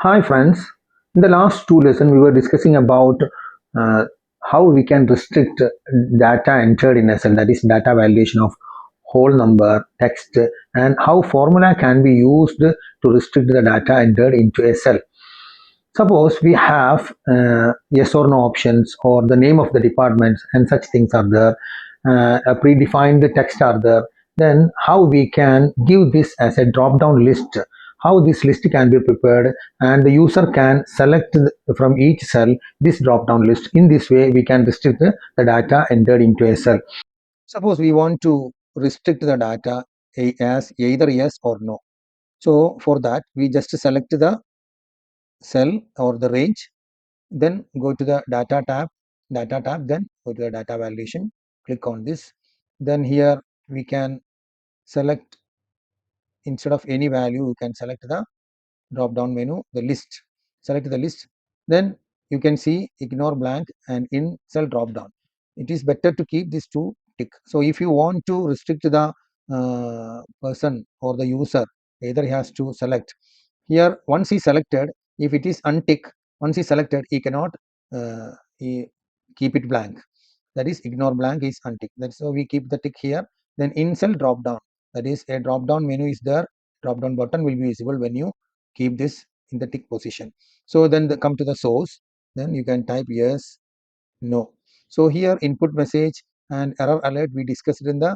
Hi friends, in the last two lessons we were discussing about uh, how we can restrict data entered in a cell, that is data validation of whole number, text, and how formula can be used to restrict the data entered into a cell. Suppose we have yes or no options or the name of the departments and such things are there, a predefined text are there, then how we can give this as a drop down list, how this list can be prepared and the user can select from each cell this drop down list. In this way we can restrict the data entered into a cell. Suppose we want to restrict the data as either yes or no. So for that we just select the cell or the range, then go to the data tab, then go to the data validation, click on this. Then here we can select, instead of any value you can select the drop down menu, the list, select the list. Then you can see ignore blank and in cell drop down. It is better to keep these two tick. So if you want to restrict the person or the user, either he has to select here. Once he selected, if it is untick, once he selected, he cannot he keep it blank, that is ignore blank is untick. That's so we keep the tick here. Then in cell drop down, that is a drop down menu is there, drop down button will be visible when you keep this in the tick position. So then come to the source, then you can type yes, no. So here input message and error alert we discussed in the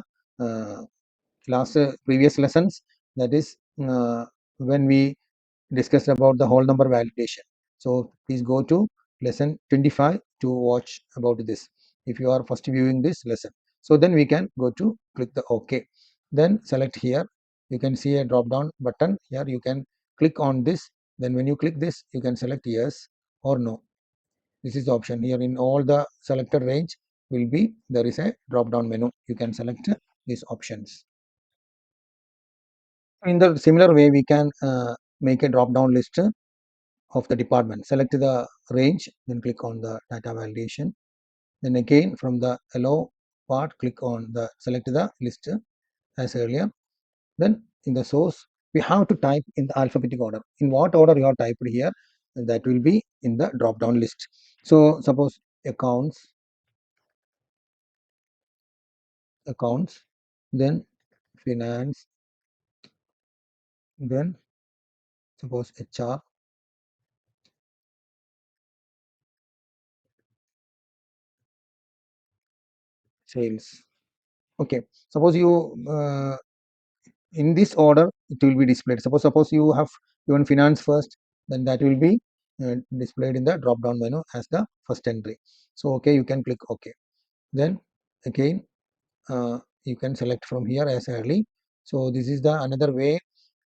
previous lessons, that is when we discussed about the whole number validation. So please go to lesson 25 to watch about this if you are first viewing this lesson. So then we can go to click the OK, then select here. You can see a drop down button here, you can click on this. Then when you click this you can select yes or no. This is the option here. In all the selected range will be there is a drop down menu, you can select these options. In the similar way we can make a drop down list of the department. Select the range, then click on the data validation. Then again from the allow part, click on the select the list as earlier. Then in the source we have to type in the alphabetic order. In what order you are typed here, that will be in the drop down list. So suppose accounts, then finance, then suppose HR, sales. Okay, suppose you in this order it will be displayed. Suppose you have given finance first, then that will be displayed in the drop down menu as the first entry. So okay, you can click OK. Then again you can select from here as early. So this is the another way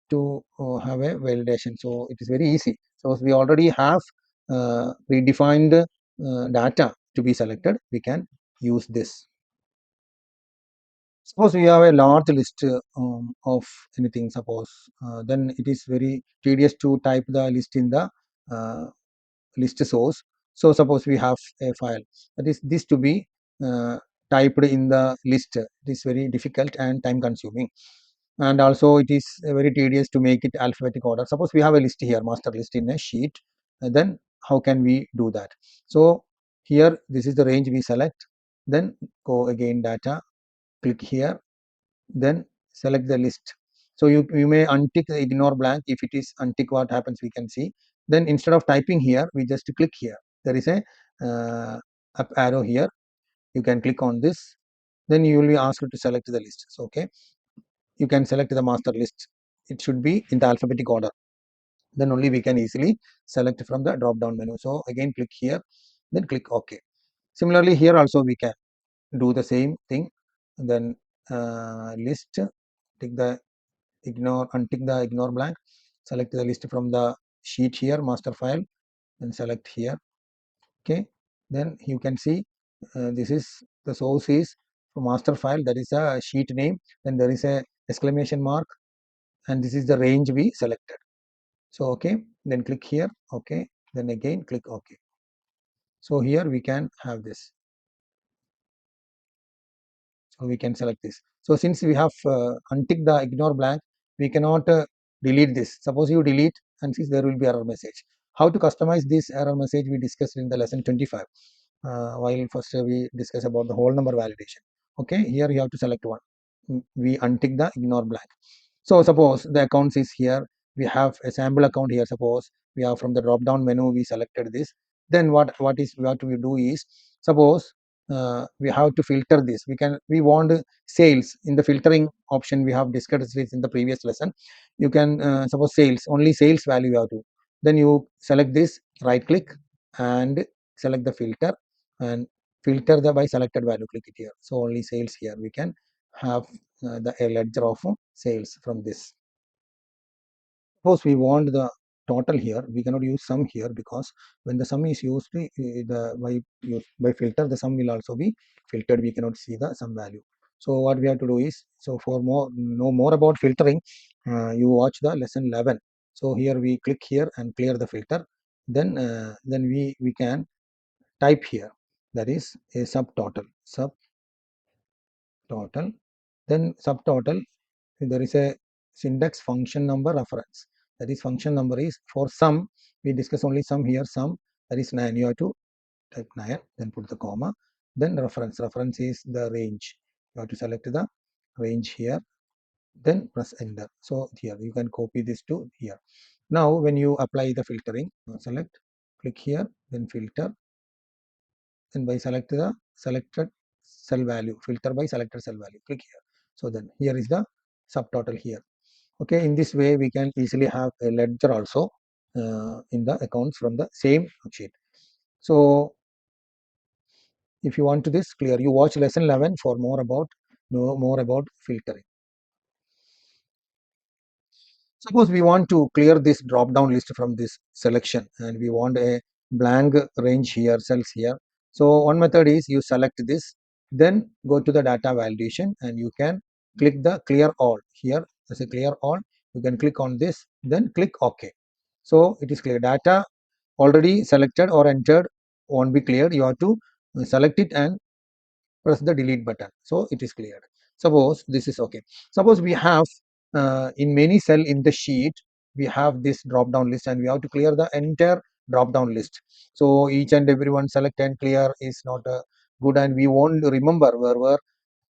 to have a validation. So it is very easy. So we already have predefined data to be selected, we can use this. Suppose we have a large list of anything, suppose then it is very tedious to type the list in the uh, list source. So suppose we have a file, that is this to be typed in the list. It is very difficult and time consuming, and also it is very tedious to make it alphabetic order. Suppose we have a list here, master list in a sheet, then how can we do that? So here this is the range we select, then go again data, click here, then select the list. So you may untick the ignore blank. If it is untick, what happens we can see. Then instead of typing here, we just click here. There is a up arrow here, you can click on this, then you will be asked to select the list. So okay, you can select the master list, it should be in the alphabetic order, then only we can easily select from the drop down menu. So again click here, then click OK. Similarly here also we can do the same thing. Then list, tick the untick the ignore blank, select the list from the sheet here, master file, and select here. Okay, then you can see this is the source is master file, that is a sheet name, then there is a exclamation mark, and this is the range we selected. So okay, then click here, okay, then again click OK. So here we can have this, so we can select this. So since we have untick the ignore blank, we cannot delete this. Suppose you delete, and see there will be error message. How to customize this error message we discussed in the lesson 25. While first we discuss about the whole number validation. Okay, here you have to select one. We untick the ignore blank. So suppose the accounts is here, we have a sample account here. Suppose we have from the drop down menu we selected this. Then what we do is, suppose we have to filter this. We want sales. In the filtering option we have discussed this in the previous lesson. You can suppose sales, only sales value you have to. Then you select this, right click and select the filter and filter the by selected value. Click it here. So only sales here we can have a ledger of sales from this. Suppose we want the total here, we cannot use sum here because when the sum is used, by filter, the sum will also be filtered. We cannot see the sum value. So what we have to do is, so for know more about filtering, you watch the lesson 11. So here we click here and clear the filter. Then we can type here, that is a subtotal. Then subtotal, there is a syntax function number reference. That is function number is for sum. We discuss only sum here. Sum, that is 9. You have to type 9, then put the comma. Then reference. Reference is the range. You have to select the range here. Then press enter. So here you can copy this to here. Now when you apply the filtering, select, click here, then filter. Then by select the selected cell value, filter by selected cell value. Click here. So then here is the subtotal here. Okay, in this way we can easily have a ledger also in the accounts from the same sheet. So if you want to this clear, you watch lesson 11 for know more about filtering. Suppose we want to clear this drop down list from this selection and we want a blank range here, cells here. So one method is you select this, then go to the data validation and you can click the clear all. Here as a clear all, you can click on this, then click OK. So it is clear. Data already selected or entered won't be cleared. You have to select it and press the delete button. So it is cleared. Suppose this is okay. Suppose we have in many cell in the sheet, we have this drop down list and we have to clear the entire drop down list. So each and every one select and clear is not good, and we won't remember where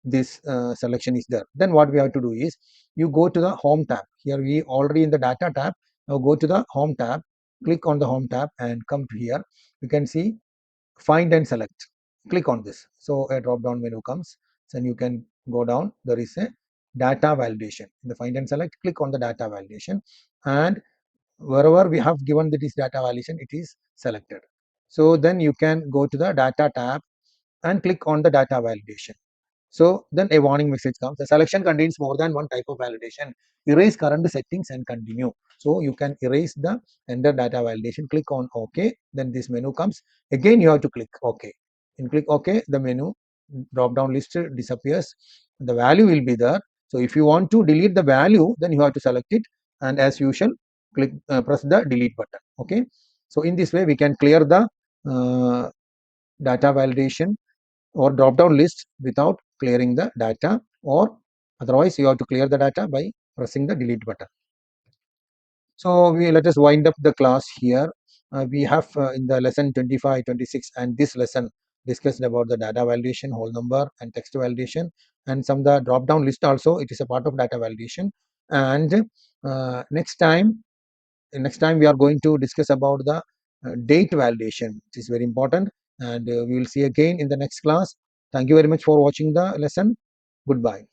this selection is there. Then what we have to do is, you go to the home tab. Here we already in the data tab. Now go to the home tab, click on the home tab and come to here. You can see find and select. Click on this. So a drop down menu comes. Then you can go down. There is a data validation. In the find and select, click on the data validation, and wherever we have given that is data validation, it is selected. So then you can go to the data tab and click on the data validation. So then a warning message comes. The selection contains more than one type of validation. Erase current settings and continue. So you can erase the enter data validation. Click on OK. Then this menu comes. Again you have to click OK. And click OK. The menu drop down list disappears. The value will be there. So if you want to delete the value, then you have to select it. And as usual, click press the delete button. Okay. So in this way we can clear the data validation or drop down list without clearing the data, or otherwise you have to clear the data by pressing the delete button. So let us wind up the class here. We have in the lesson 25, 26 and this lesson discussed about the data validation, whole number and text validation, and some the drop down list also. It is a part of data validation. And next time we are going to discuss about the date validation, which is very important, and we will see again in the next class. Thank you very much for watching the lesson. Goodbye.